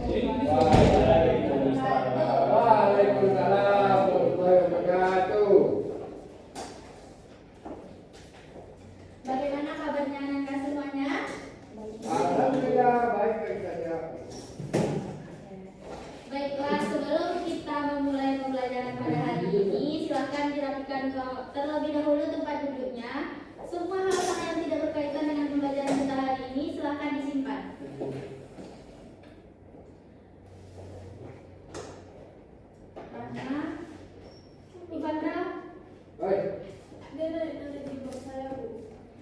Waalaikumsalam warahmatullahi wabarakatuh. Bagaimana kabarnya anak-anak semuanya? Alhamdulillah baik-baik saja. Baiklah, sebelum kita memulai pembelajaran pada hari ini, silakan dirapikan terlebih dahulu tempat duduknya. Semua hal-hal yang tidak berkaitan dengan pembelajaran kita hari ini silakan disimpan. Karena Ivandra, dia dari di bawah saya, Bu.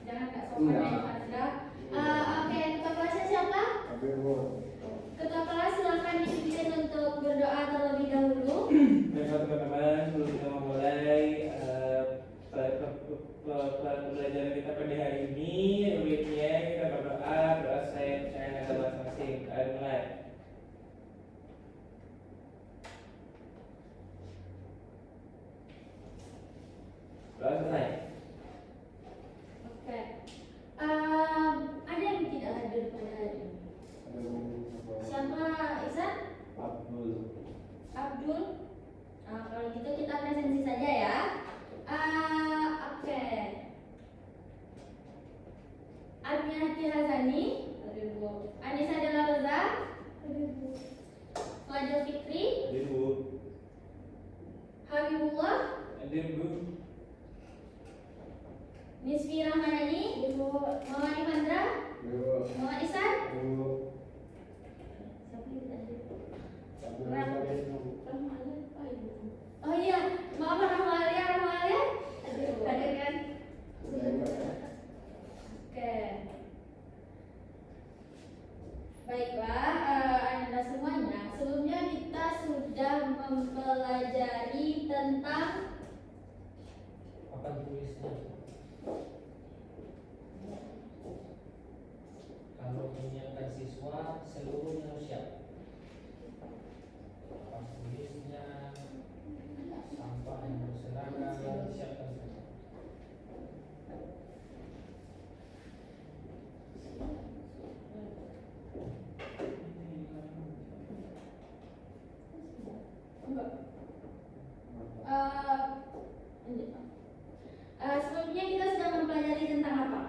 Jangan nggak sopan ya, Ivandra. Oke, ketua kelasnya siapa? Ketua kelas silakan dipimpin untuk berdoa terlebih dahulu. Baiklah teman-teman, sebelum kita memulai pembelajaran kita pada hari ini, baiknya kita berdoa saya percaya dengan masing-masing. Mulai. Doa selesai. Oke. Ada yang tidak hadir pada hari ini? Siapa, Isan? Abdul. Kalau gitu kita presensi saja ya. Oke. Armiati Hazani, Anissa Della Rosa, Fadil Fikri, Habibullah, Nisfi Rahmanani, Muhammad Ivandra, Muhammad Isan. Oh iya, maaf Rahmalia. Ada kan? Oke. Baiklah, Anda semuanya. Sebelumnya kita sudah mempelajari tentang Papan tulisnya. Kalau menyiapkan siswa seluruhnya harus siap. Papan tulisnya, sampah yang harus seragam, siapkan saja. sebelumnya kita sudah mempelajari tentang apa?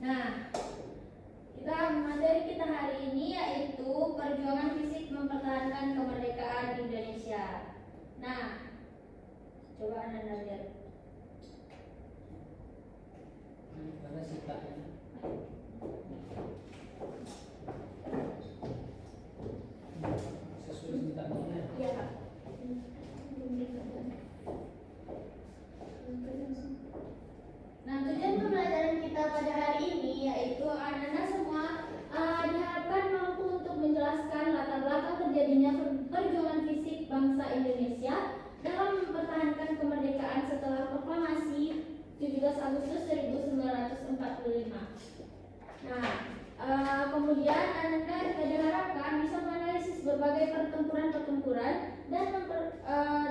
Nah, materi kita hari ini yaitu perjuangan fisik mempertahankan kemerdekaan Indonesia. Nah, coba Anda lihat. Mana sitaknya? Sesuai sitaknya. Iya, Pak. Nah, tujuan pembelajaran kita pada hari ini yaitu anak-anak semua diharapkan mampu untuk menjelaskan latar belakang terjadinya perjuangan fisik bangsa Indonesia dalam mempertahankan kemerdekaan setelah proklamasi 17 Agustus 1945. Nah, kemudian Anda diharapkan bisa menganalisis berbagai pertempuran dan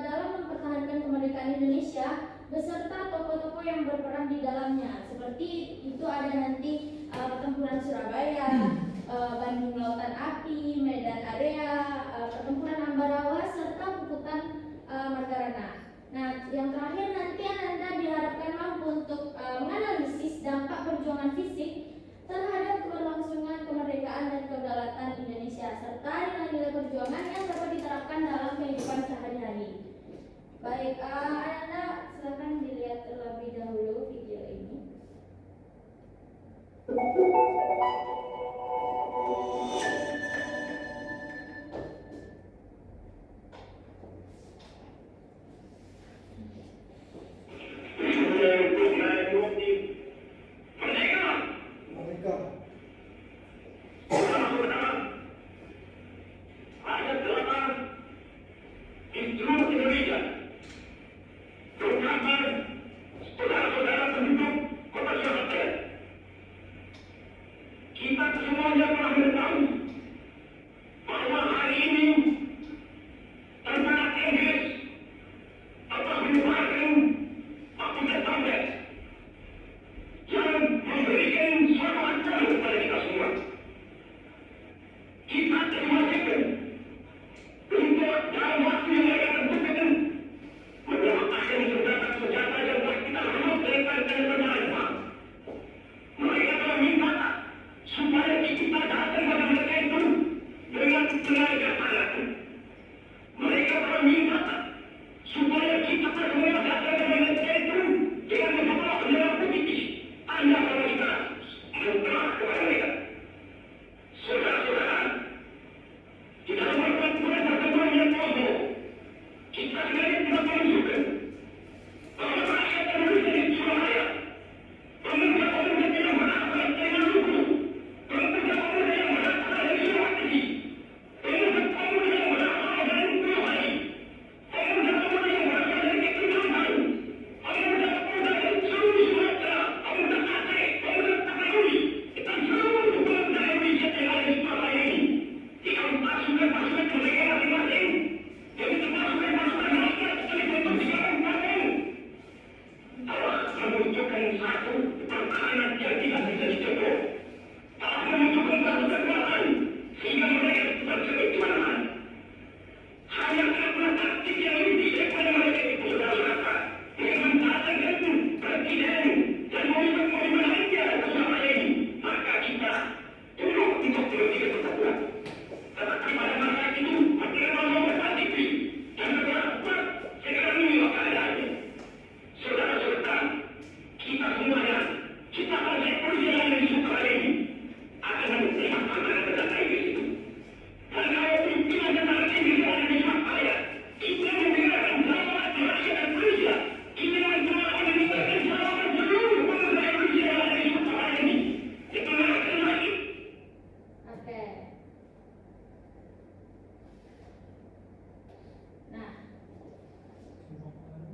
dalam mempertahankan kemerdekaan Indonesia beserta tokoh-tokoh yang berperan di dalamnya. Seperti itu ada nanti pertempuran Surabaya, Bandung Lautan Api, Medan Area, pertempuran Ambarawa serta Puputan Margarana. Nah, yang terakhir nanti Anda diharapkan mampu untuk menganalisis dampak perjuangan fisik terhadap keberlangsungan kemerdekaan dan kedaulatan Indonesia serta nilai-nilai perjuangan yang dapat diterapkan dalam kehidupan sehari-hari. Baik, Anda silakan dilihat terlebih dahulu video ini.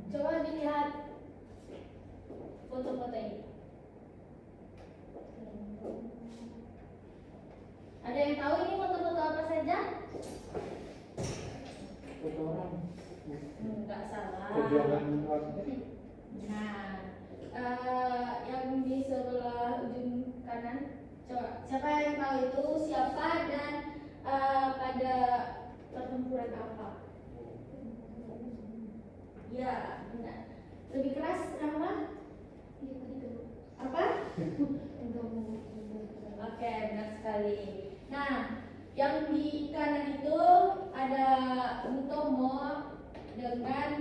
Coba dilihat foto-foto ini. Ada yang tahu ini foto-foto apa saja? Foto orang. Enggak salah. Perjuangan Nah, yang di sebelah ujung kanan, coba siapa yang tahu itu siapa dan pada pertempuran apa? Ya, benar. Lebih keras, Rahma? Apa? Oke, benar sekali. Nah, yang di kanan itu ada Bung Tomo dengan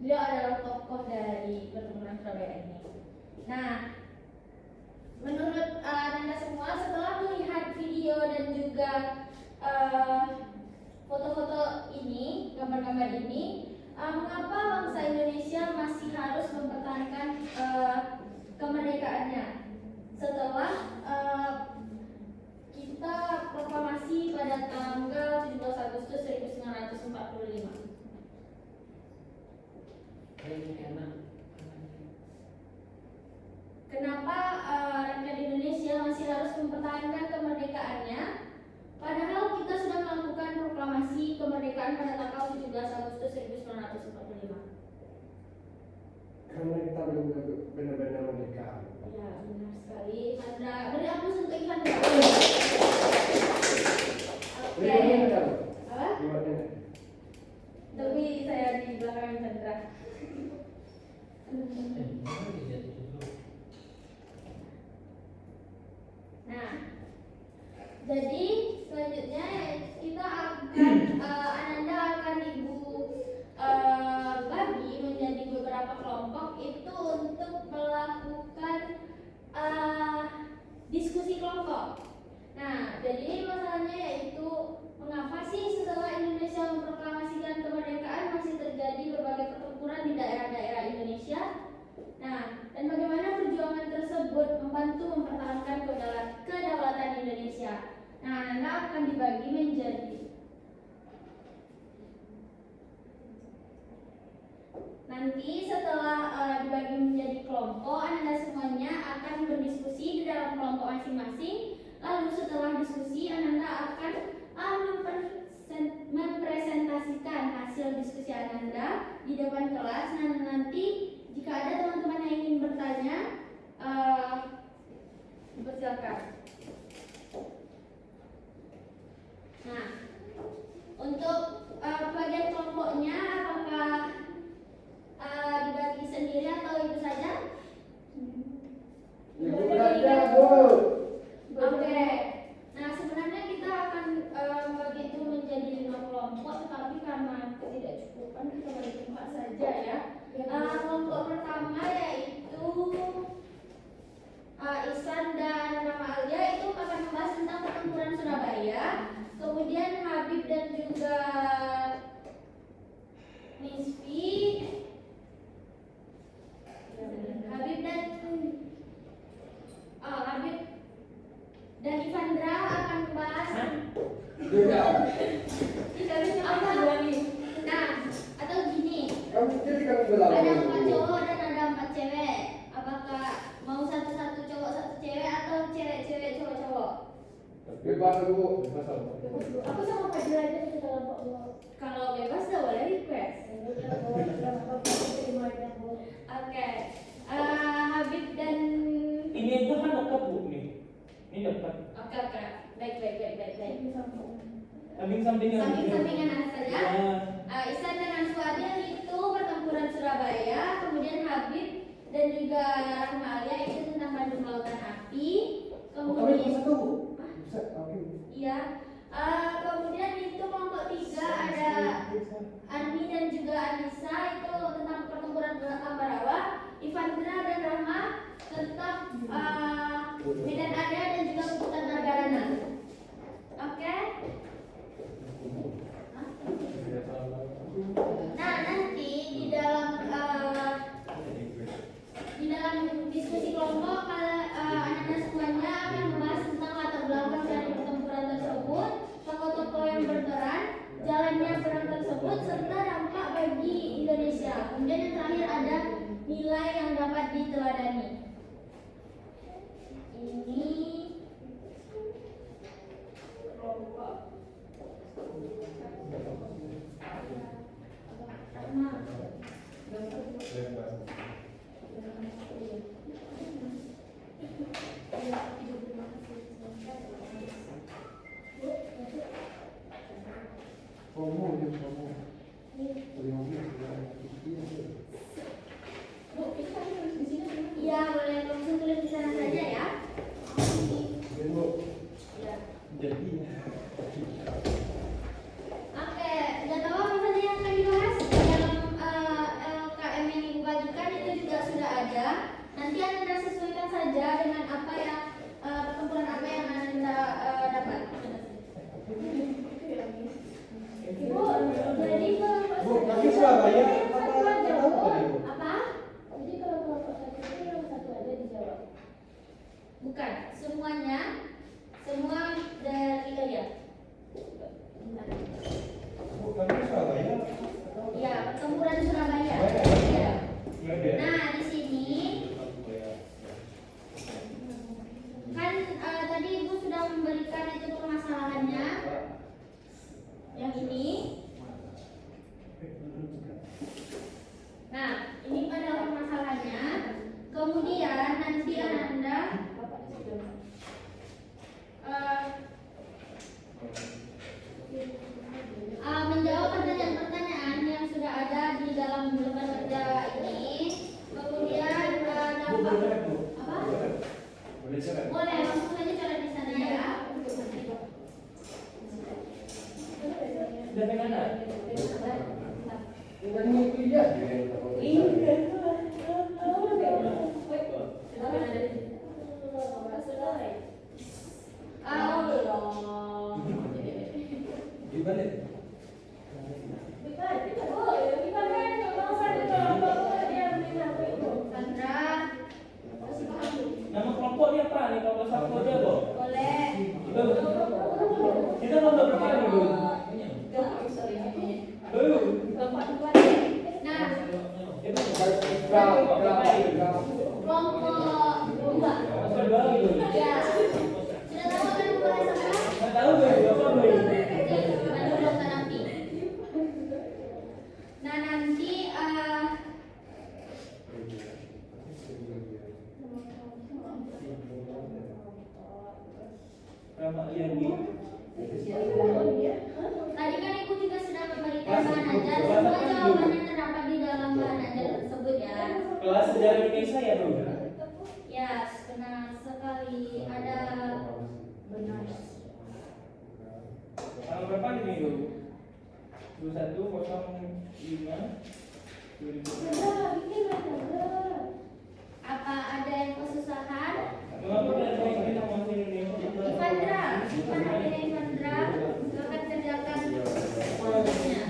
beliau adalah tokoh dari pertempuran Surabaya ini. Nah, menurut Anda semua setelah melihat video dan juga foto-foto ini, gambar-gambar ini, mengapa bangsa Indonesia masih harus mempertahankan kemerdekaannya setelah kita proklamasi pada tanggal 17 Agustus 1945? Kenapa rakyat Indonesia masih harus mempertahankan kemerdekaannya padahal kita sudah melakukan proklamasi kemerdekaan pada tanggal 17 Agustus 1945? karena kita belum benar-benar merdeka. Ya, benar sekali. Sandra, beri aplaus untuk Sandra. Oke. Riwayatnya ada. Apa? Riwayatnya. Tapi saya di belakang Sandra. Nah, jadi selanjutnya kita akan Ananda akan Ibu bagi menjadi beberapa kelompok itu untuk melakukan diskusi kelompok. Nah, jadi masalahnya yaitu mengapa sih setelah Indonesia memproklamasikan kemerdekaan masih terjadi berbagai pertempuran di daerah-daerah Indonesia? Nah, dan bagaimana perjuangan tersebut membantu mempertahankan kedaulatan Indonesia? Nah, Anda akan dibagi menjadi nanti setelah dibagi menjadi kelompok, Anda semuanya akan berdiskusi di dalam kelompok masing-masing. Lalu setelah diskusi, Anda akan mempresentasikan hasil diskusi Anda di depan kelas. Nah, nanti jika ada teman-teman yang ingin bertanya, silakan. Nah, untuk bagian kelompoknya apakah dibagi sendiri atau ibu saja? Ibu saja, Bu. Oke. Nah, sebenarnya kita akan bagi itu menjadi 5 kelompok, tetapi karena ketidakcukupan kita bagi 4 saja ya. Kelompok pertama yaitu Ihsan dan Rama Alia itu akan membahas tentang pertempuran Surabaya. Kemudian Habib dan juga Nisfi, Habib dan Ivandra akan membahas Juga. apa? Nah, atau gini, Kamu jadi kamu berlalu. ada 4 cowok dan ada 4 cewek. Apakah mau satu-satu cowok satu cewek atau cewek-cewek cowok-cowok? Bebas, Bu. Bebas. Aku sama Pak Jula aja di kelompok. Kalau bebas dah boleh request. Oke. Habib dan Ini aja kan dekat Bu nih. Ini dekat. Oke. Baik. Samping-sampingan saja. Ya. Ihsan dengan Suadil itu pertempuran Surabaya, kemudian Habib dan juga Rahma Alia itu tentang Bandung Lautan Api. Kemudian satu, Bu. Bisa, oke. iya. Kemudian itu kelompok 3 ada Armi dan juga Anissa itu tentang pertempuran Ambarawa. Ivandra dan Rahma tentang Medan Area dan juga Puputan Margarana. Oke? Nah, nanti di dalam diskusi kelompok anak-anak semuanya akan membahas tentang latar belakang dari pertempuran tersebut, tokoh-tokoh yang berperan, jalannya Kemudian yang terakhir ada nilai yang dapat diteladani. Ini kelompok ya, boleh langsung tulis di sana saja ya. Ya. Oke, sudah tahu apa saja yang akan dibahas dalam LKM yang ibu bagikan, itu juga sudah ada. Nanti anda sesuaikan saja dengan apa yang pertempuran apa yang anda dapat. Ibu, jadi Bu, tapi Surabaya satu aja, Bu. Bu? Apa? Jadi kalau kelompok satu itu yang satu aja dijawab. Bukan, semuanya, semua dari ya. Bu, tapi Surabaya Iya, pertempuran Surabaya. Surabaya. Iya. Nah, di sini kan tadi Ibu sudah memberikan itu permasalahannya. Yang ini. Nah, ini adalah permasalahannya. Kemudian nanti Anda menjawab pertanyaan-pertanyaan yang sudah ada di dalam lembar kerja ini. Kemudian dapat apa? Boleh langsung saja coret di sana ya. Dari mana? Bukan itu ya. Gimana? Nama kelompoknya apa nih? Kelompok satu aja, Bu. Boleh. Kita kelompok berapa nih, Bu? Belum. Nah, Itu kelompok dua. kelompok dua gitu. Ya. Sudah tahu kan mulai sama? Nggak tahu, Bu. Apa, Bu? Baru dokter nanti. Nah, nanti Sama Yandi. tadi kan Ibu juga sudah memberikan bahan ajar. Semua jawabannya terdapat di dalam bahan ajar tersebut ya. Kelas sejarah Indonesia ya, Bu? Ya, benar sekali. Ada benar. Tanggal berapa nih, Bu? 2105 2000. Apa ada yang kesusahan? Mengapa kalian kita masih Indonesia? Ivandra, Ivandra, silakan kerjakan kelompoknya.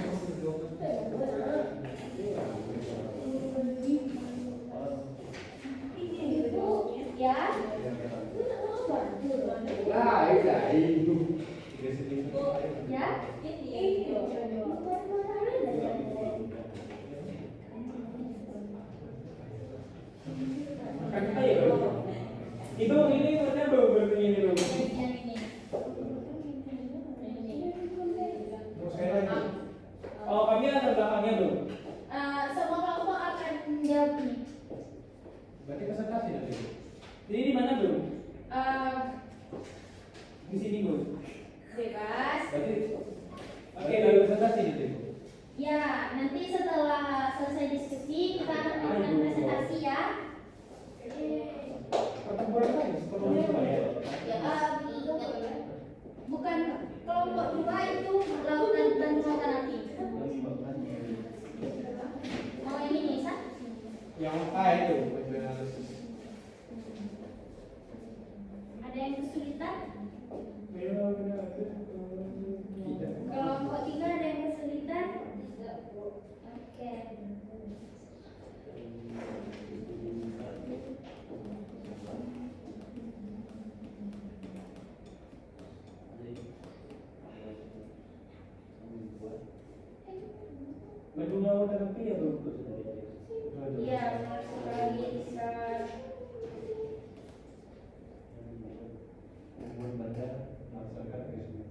Ibu, ya. Nah, itu. Ya. Ayo. Ibu ini mana Bu? Berarti ini, Bu. Yang ini. Oh, kami ada belakangnya, Bu. Semua kelompok akan menjawab ini. Berarti presentasi nanti. Jadi di mana, Bu? Eh, Di sini, Bu. Bebas. Berarti Oke, lalu presentasi gitu. Ya, nanti setelah selesai diskusi kita akan melakukan presentasi ya. pertempuran lain Ya, bukan kelompok dua itu lautan dan lautan api. Mau yang ini, Sa? yang A itu analisis. Ada yang kesulitan? Tidak. Kelompok tiga ada yang kesulitan? Oke. Bajunya udah rapi ya belum tuh sudah dijahit? Iya, masuk lagi bisa. Umur bandar Masakan ini.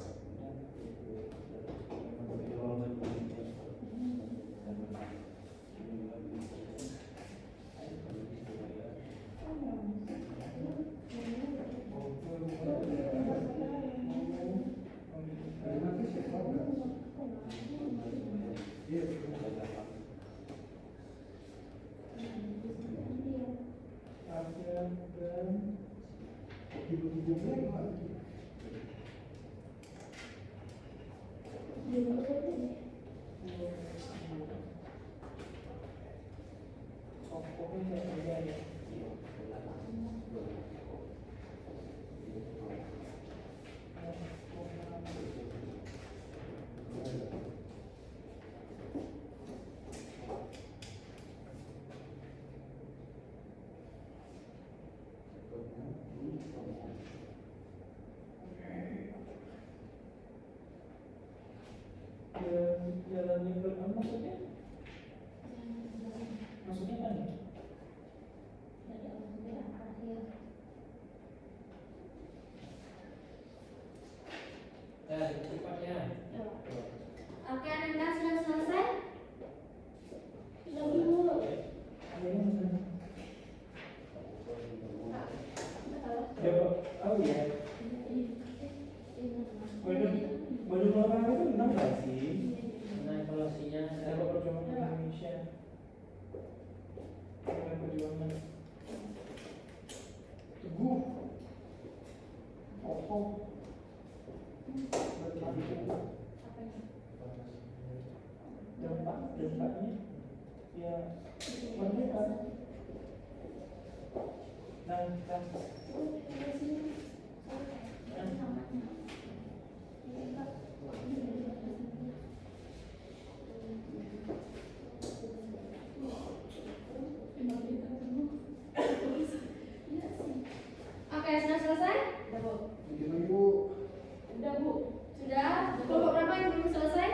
Jalannya ke maksudnya? Maksudnya kan? Cepatnya. Oke, Anda sudah selesai? Sudah dulu. Ya Pak, oh ya. Baju olahraga itu benar nggak sih? Nah, evaluasinya Sepak perjuangan Indonesia. Sepak perjuangan. Teguh. Kokoh. Dampaknya ya merdeka. Dan Oke, sudah selesai? Sudah, Bu. Sudah? Kelompok berapa yang belum selesai?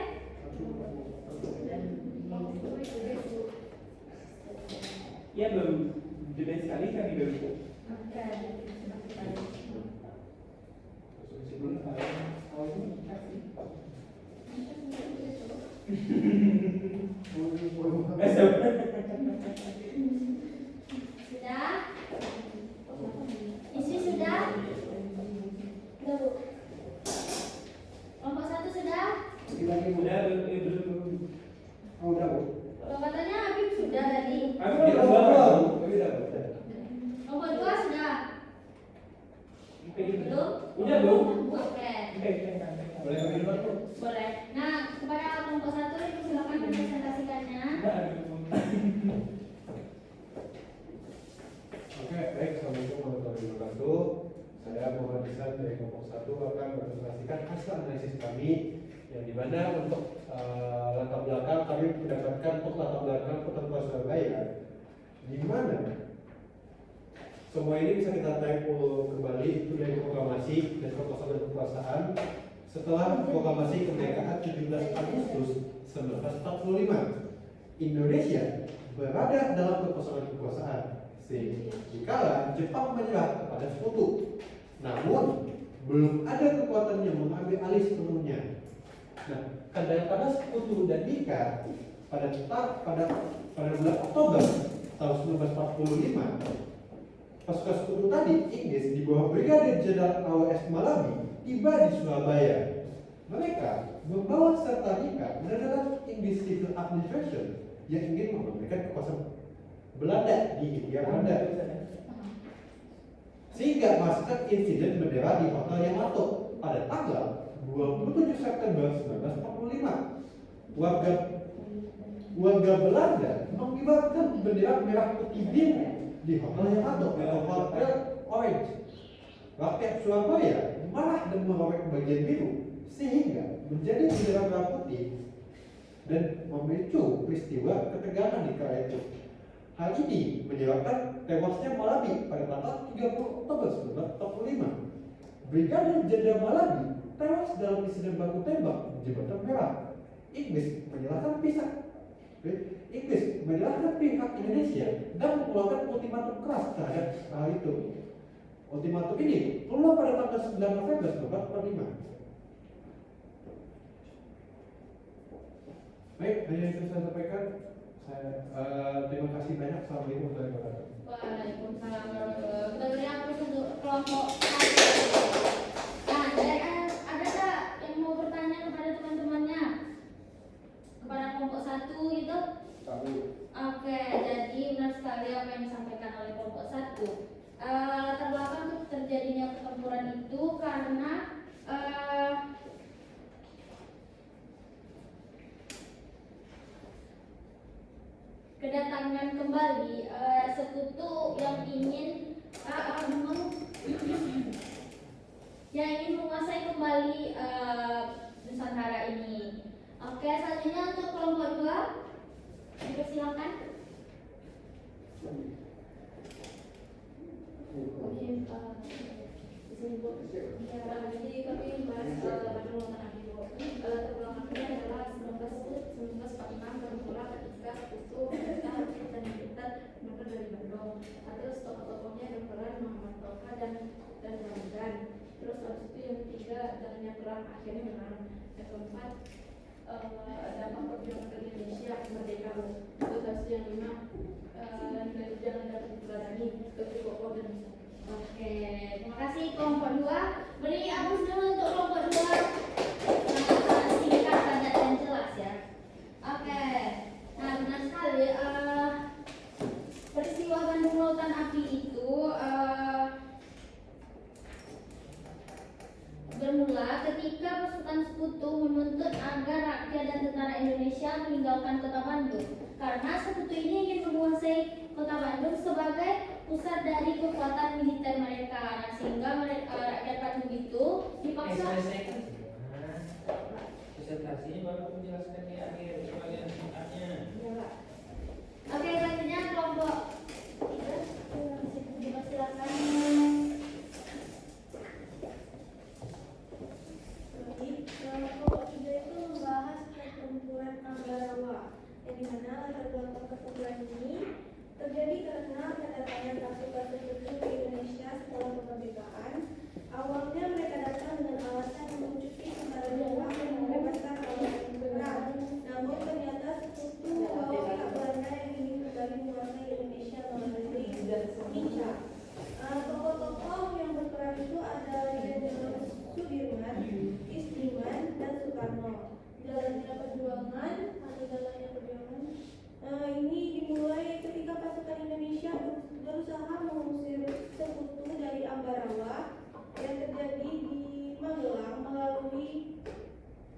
ya baru jeda sekali kan di baru. Oke. Sebelum awal ini dikasih. Sudah? Isi sudah? Sudah, Bu. Kelompok 1 sudah? Lagi Udah belum. Oh, udah, Bu. Loh, katanya Habib sudah tadi. Aku Kita belum. belum. Udah, udah. Kelompok 2 sudah? Belum? Udah belum. Oke. Boleh kami dulu, Bu? Boleh. Nah, kepada kelompok 1 silakan mempresentasikannya. Oke, baik. Assalamualaikum warahmatullahi wabarakatuh. Saya Muhammad Ihsan dari kelompok 1 akan mempresentasikan hasil analisis kami yang dimana untuk latar belakang kami mendapatkan untuk latar belakang Kota Tua Surabaya, di mana semua ini bisa kita tarik kembali itu dari proklamasi dan kekosongan dan kekuasaan setelah proklamasi kemerdekaan 17 Agustus 1945. Indonesia berada dalam kekosongan kekuasaan sehingga Jepang menyerah kepada sekutu. Namun belum ada kekuatan yang mengambil alih sepenuhnya. Nah, kedatangan sekutu dan nikah pada bulan Oktober tahun 1945, pasukan sekutu tadi Inggris di bawah Brigadir Jenderal AWS Malabi tiba di Surabaya. Mereka membawa serta nikah dalam English Civil Administration yang ingin memberikan kekuasaan Belanda di Hindia Belanda. Sehingga masukkan insiden bendera di Hotel Yamato pada tanggal 27 September 1945. Warga Belanda mengibarkan bendera merah putih biru di Hotel Yamato atau Hotel Orange. Rakyat Surabaya marah dan merobek bagian biru sehingga menjadi bendera merah putih dan memicu peristiwa ketegangan di kala itu. Hal ini menyebabkan tewasnya Malabi pada tanggal 30 Oktober 1945. Brigadir Jenderal Malabi tewas dalam insiden baku tembak di Jembatan Merah. Inggris menyerahkan pisah Inggris menjelaskan pihak Indonesia dan mengeluarkan ultimatum keras terhadap hal itu. Ultimatum ini keluar pada tanggal 9 November 1945. Baik, hanya yang bisa saya sampaikan. Terima kasih banyak. Assalamualaikum warahmatullahi wabarakatuh. Waalaikumsalam warahmatullahi wabarakatuh. Kita beri aplaus untuk kelompok satu. Nah, ada nggak yang mau bertanya kepada teman-temannya? Kepada kelompok satu gitu? Oke, jadi benar sekali apa yang disampaikan oleh kelompok satu. Latar belakang untuk terjadinya pertempuran itu karena kedatangan kembali sekutu yang ingin menguasai kembali Nusantara ini. Oke, selanjutnya untuk kelompok 2 dipersilakan. Jadi kami bahas penguatan Abibo. Terbelakangnya adalah 1945 bermula ketika sekutu mereka dan militer mereka dari Bandung. Terus tokoh-tokohnya berperan Muhammad Toha dan Ramadan. Terus habis itu yang ketiga jalannya perang akhirnya menang. Yang keempat dampak perjuangan ke Indonesia merdeka. Terus habis itu yang 5 nilai jangan dapat diteladani bagi pokok dan misal. Oke, terima kasih kelompok 2. Beri aplaus dulu untuk kelompok 2. Sangat singkat, padat dan jelas ya. Oke, nah benar sekali. Peristiwa Bandung Lautan Api itu bermula ketika pasukan sekutu menuntut agar rakyat dan tentara Indonesia meninggalkan kota Bandung karena sekutu ini ingin menguasai kota Bandung sebagai pusat dari kekuatan militer mereka. Nah, sehingga rakyat Bandung itu dipaksa. Selesaikan. Presentasinya baru aku jelaskan di akhir bagian singkatnya. Oke, selanjutnya kelompok 3 dipersilakan. Kelompok 3 itu membahas pertempuran Ambarawa, yang dimana latar belakang pertempuran ini terjadi karena kedatangan pasukan sekutu ke Indonesia setelah kemerdekaan. Awalnya mereka datang dengan alasan mengunjungi tentara Jepang dan membebaskan kawasan perang. Namun ternyata sekutu membawa pihak Belanda yang ingin kembali menguasai Indonesia melalui Inca. Tokoh-tokoh yang berperan itu ada Jenderal Sudirman, Isdiman, dan Soekarno. Jalannya perjuangan ini dimulai ketika pasukan Indonesia berusaha mengusir sekutu dari Ambarawa yang terjadi di Magelang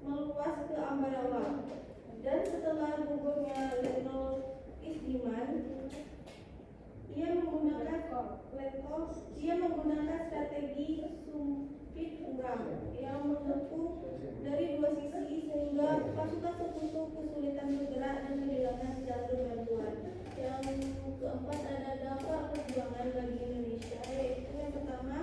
meluas ke Ambarawa. Dan setelah gugurnya Letnan Isdiman, ia menggunakan strategi sumpit urang yang mengepung dari dua sisi sehingga pasukan sekutu kesulitan bergerak dan kehilangan jalur bantuan. Yang keempat ada dampak perjuangan bagi Indonesia, yaitu yang pertama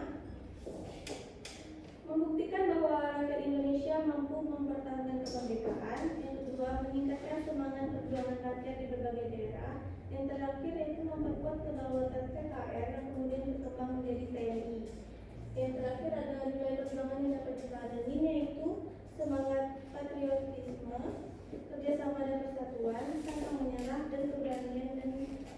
membuktikan bahwa rakyat Indonesia mampu mempertahankan kemerdekaan. Yang kedua meningkatkan semangat perjuangan rakyat di berbagai daerah. Yang terakhir yaitu memperkuat kedaulatan PKR yang kemudian berkembang menjadi TNI. Yang terakhir ada nilai perjuangan yang dapat diteladani, yaitu semangat patriotisme, kerjasama dan persatuan, pantang menyerah, dan keberanian dan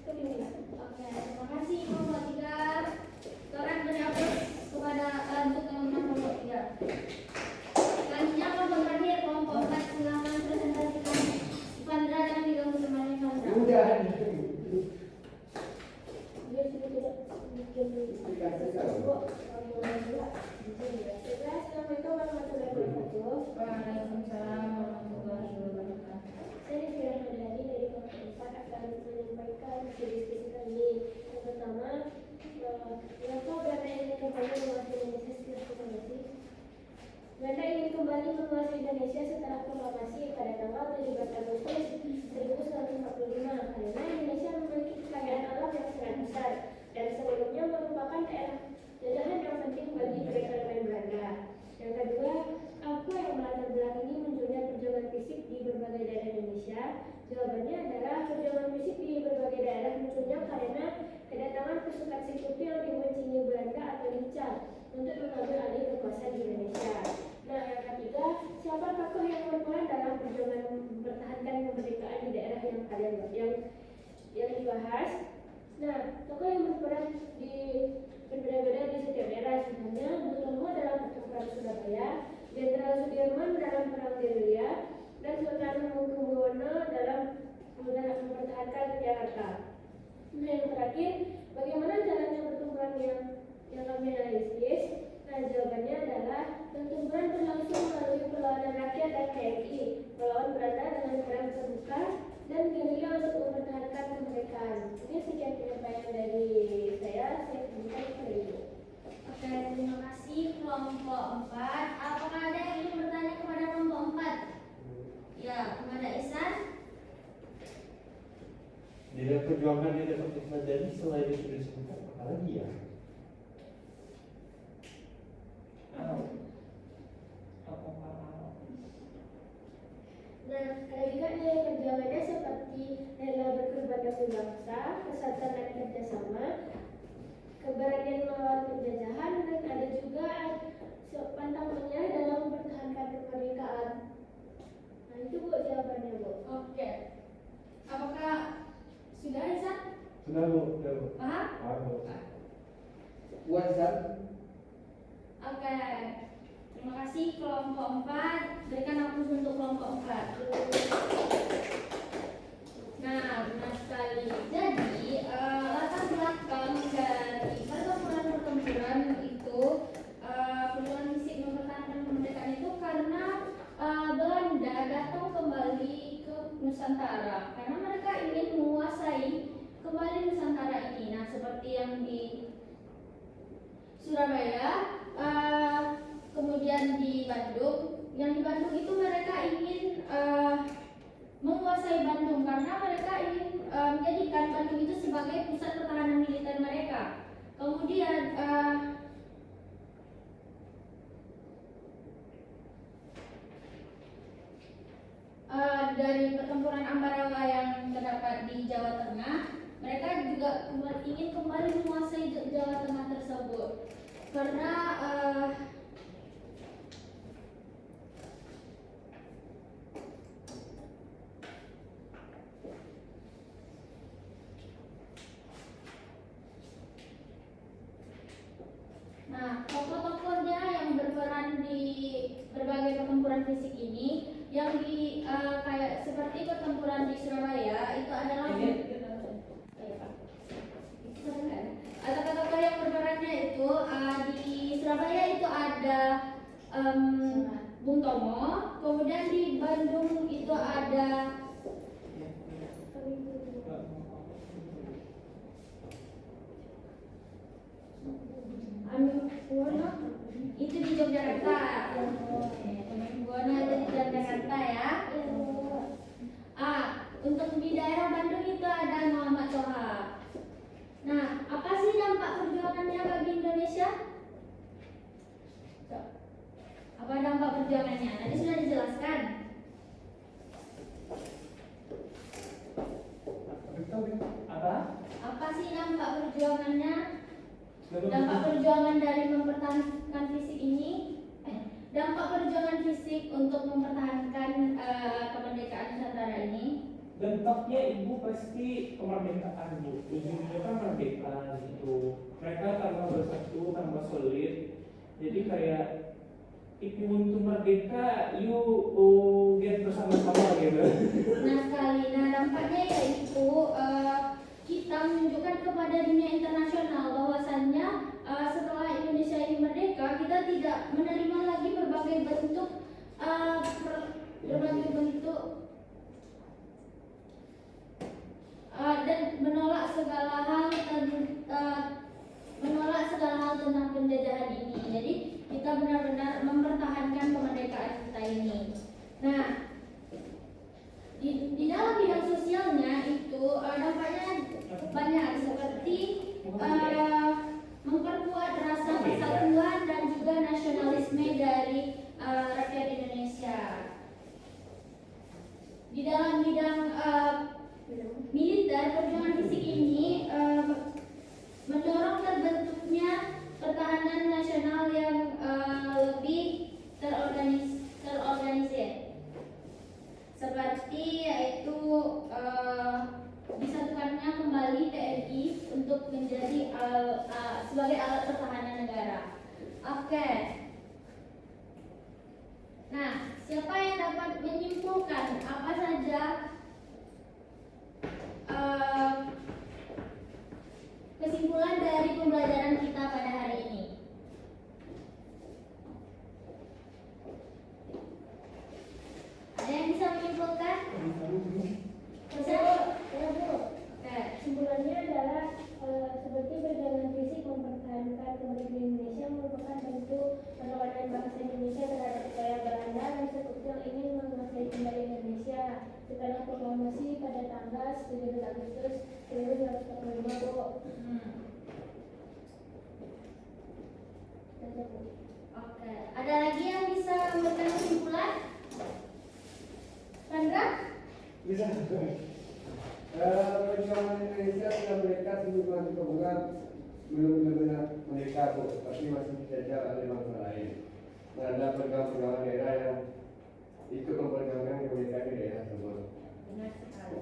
kepemimpinan. Oke, terima kasih kelompok 3. Sekarang beri aplaus kepada untuk teman-teman kelompok 3. Selanjutnya kelompok terakhir, kelompok 4. Silakan presentasikan Ivandra dan diganggu temannya Ivandra. Assalamualaikum warahmatullahi wabarakatuh. Waalaikumsalam warahmatullahi wabarakatuh. Saya Fira Madani dari kelompok 4 akan menyampaikan diskusi kami. Yang pertama, mengapa Belanda ingin kembali menguasai Indonesia setelah proklamasi? Belanda ingin kembali menguasai Indonesia setelah proklamasi pada tanggal 17 Agustus 1945 karena Indonesia memiliki kekayaan alam yang sangat besar dan sebelumnya merupakan daerah jajahan yang penting bagi perekonomian Belanda. Yang kedua, apa yang melatar belakangi munculnya perjuangan fisik di berbagai daerah Indonesia? Jawabannya adalah lancar untuk mengambil alih kekuasaan di Indonesia. Nah, yang ketiga, siapa tokoh yang berperan dalam perjuangan mempertahankan kemerdekaan di daerah yang kalian yang dibahas? Nah, tokoh yang berperan di berbeda-beda di setiap daerah, sebenarnya Bung Tomo dalam pertempuran Surabaya, Jenderal Sudirman dalam perang gerilya, dan Sultan Hamengkubuwono dalam mempertahankan Jakarta. Nah, yang terakhir, bagaimana jalannya pertempuran yang kami analisis? Nah, jawabannya adalah pertempuran berlangsung melalui perlawanan rakyat dan TNI melawan Belanda dengan perang terbuka dan gerilya untuk mempertahankan kemerdekaan. Ini sekian penyampaian dari saya kembalikan kepada Ibu. Oke, terima kasih kelompok 4. Apakah ada yang ingin bertanya kepada kelompok 4? Ya, kepada Ihsan. Di dalam perjuangan yang dapat dipelajari selain itu sudah disebutkan apa lagi ya? Nah, ada juga nih perjuangannya seperti rela berkorban demi bangsa, persatuan dan kerjasama, keberanian melawan penjajahan, dan ada juga pantang menyerah dalam mempertahankan kemerdekaan. Nah, itu Bu jawabannya, Bu. Oke. Apakah sudah Ihsan? Sudah Bu, sudah Bu. Paham? Paham Bu. Puas kan? Oke. Terima kasih kelompok 4. Berikan aplaus untuk kelompok 4. Nah, benar sekali. Jadi, latar belakang dari pertempuran itu, perjuangan fisik mempertahankan kemerdekaan itu karena Belanda datang kembali ke Nusantara karena mereka ingin menguasai kembali Nusantara ini. Nah, seperti yang di Surabaya, kemudian di Bandung. Yang di Bandung itu mereka ingin menguasai Bandung karena mereka ingin menjadikan Bandung itu sebagai pusat pertahanan militer mereka. Kemudian dari pertempuran Ambarawa yang terdapat di Jawa Tengah, mereka juga ingin kembali menguasai Jawa Tengah tersebut karena tokoh-tokohnya yang berperan di berbagai pertempuran fisik ini, yang di kayak seperti pertempuran di Surabaya itu adalah tokoh yang berperannya itu di Surabaya itu ada Bung Tomo, kemudian di Bandung itu ada Hamengkubuwono, itu di Yogyakarta. Hamengkubuwono itu di Yogyakarta ya. Untuk di daerah Bandung itu ada Muhammad Toha. Nah, apa sih dampak perjuangannya bagi Indonesia? Apa dampak perjuangannya? Tadi sudah dijelaskan. Apa? Apa sih dampak perjuangannya? Dampak perjuangan dari mempertahankan fisik ini, dampak perjuangan fisik untuk mempertahankan kemerdekaan Nusantara ini. Dampaknya Ibu pasti kemerdekaan Bu. Ujungnya kan merdeka gitu. Mereka tambah bersatu, tambah solid. Jadi kayak if you want to merdeka, you get bersama-sama gitu. Nah sekali, nah dampaknya yaitu kita menunjukkan kepada dunia internasional bahwasannya setelah Indonesia ini merdeka, kita tidak menerima lagi berbagai bentuk dan menolak segala hal tentang penjajahan ini. Jadi kita benar-benar mempertahankan kemerdekaan kita ini. Nah, di dalam bidang sosialnya itu dampaknya banyak seperti memperkuat rasa persatuan dan juga nasionalisme dari rakyat Indonesia. Di dalam bidang militer, perjuangan fisik ini mendorong terbentuknya pertahanan untuk menjadi sebagai alat pertahanan negara. Oke. Nah, siapa yang dapat menyimpulkan apa saja kesimpulan dari pembelajaran kita pada hari ini? Ada yang bisa menyimpulkan? Bisa? Ya Bu, Oke. kesimpulannya adalah seperti perjalanan fisik mempertahankan kemerdekaan Indonesia merupakan bentuk perlawanan bangsa Indonesia terhadap upaya Belanda dan sekutu yang ingin menguasai kembali Indonesia setelah proklamasi pada tanggal 17 Agustus 1945 Bu. Saja, Bu. Oke. Ada lagi yang bisa memberikan kesimpulan? Sandra? Bisa. Perjuangan Indonesia sudah mereka sebelum kebukan belum benar-benar mereka Bu, tapi masih dijajah oleh bangsa lain. Nah, ada perjuangan daerah yang ikut memperjuangkan kemerdekaan di daerah tersebut. Benar sekali.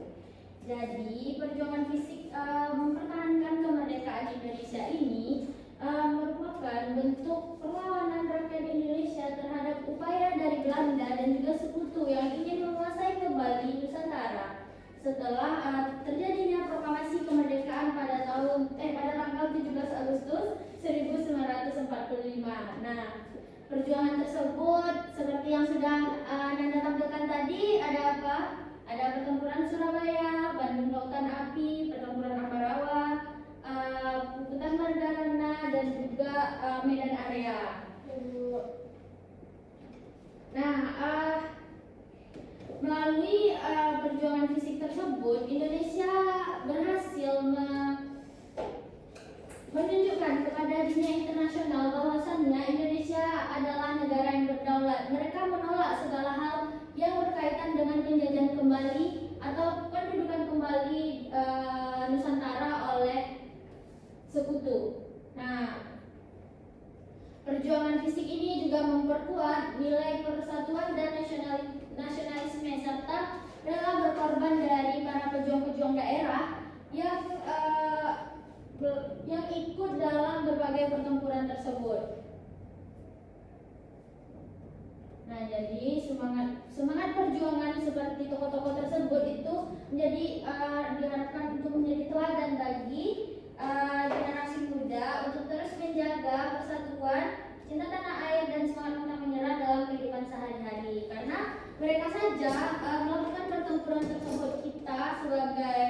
Jadi perjuangan fisik mempertahankan kemerdekaan Indonesia ini merupakan bentuk perlawanan rakyat Indonesia terhadap upaya dari Belanda dan juga sekutu yang ingin menguasai kembali Nusantara setelah terjadinya proklamasi kemerdekaan pada tanggal 17 Agustus 1945. Nah, perjuangan tersebut seperti yang sudah Nanda tampilkan tadi, ada apa? Ada pertempuran Surabaya, Bandung Lautan Api, pertempuran Ambarawa, Puputan Margarana, dan juga Medan Area. Nah, melalui perjuangan fisik tersebut, Indonesia berhasil menunjukkan kepada dunia internasional bahwasannya Indonesia adalah negara yang berdaulat. Mereka menolak segala hal yang berkaitan dengan penjajahan kembali atau pendudukan kembali Nusantara oleh sekutu. Nah, perjuangan fisik ini juga memperkuat nilai persatuan dan nasionalisme serta rela berkorban dari para pejuang-pejuang daerah yang ikut dalam berbagai pertempuran tersebut. Nah, jadi semangat perjuangan seperti tokoh-tokoh tersebut itu diharapkan untuk menjadi teladan bagi generasi muda untuk terus menjaga persatuan, cinta tanah air, dan semangat pantang menyerah dalam kehidupan sehari-hari. Karena mereka saja melakukan pertempuran tersebut, kita sebagai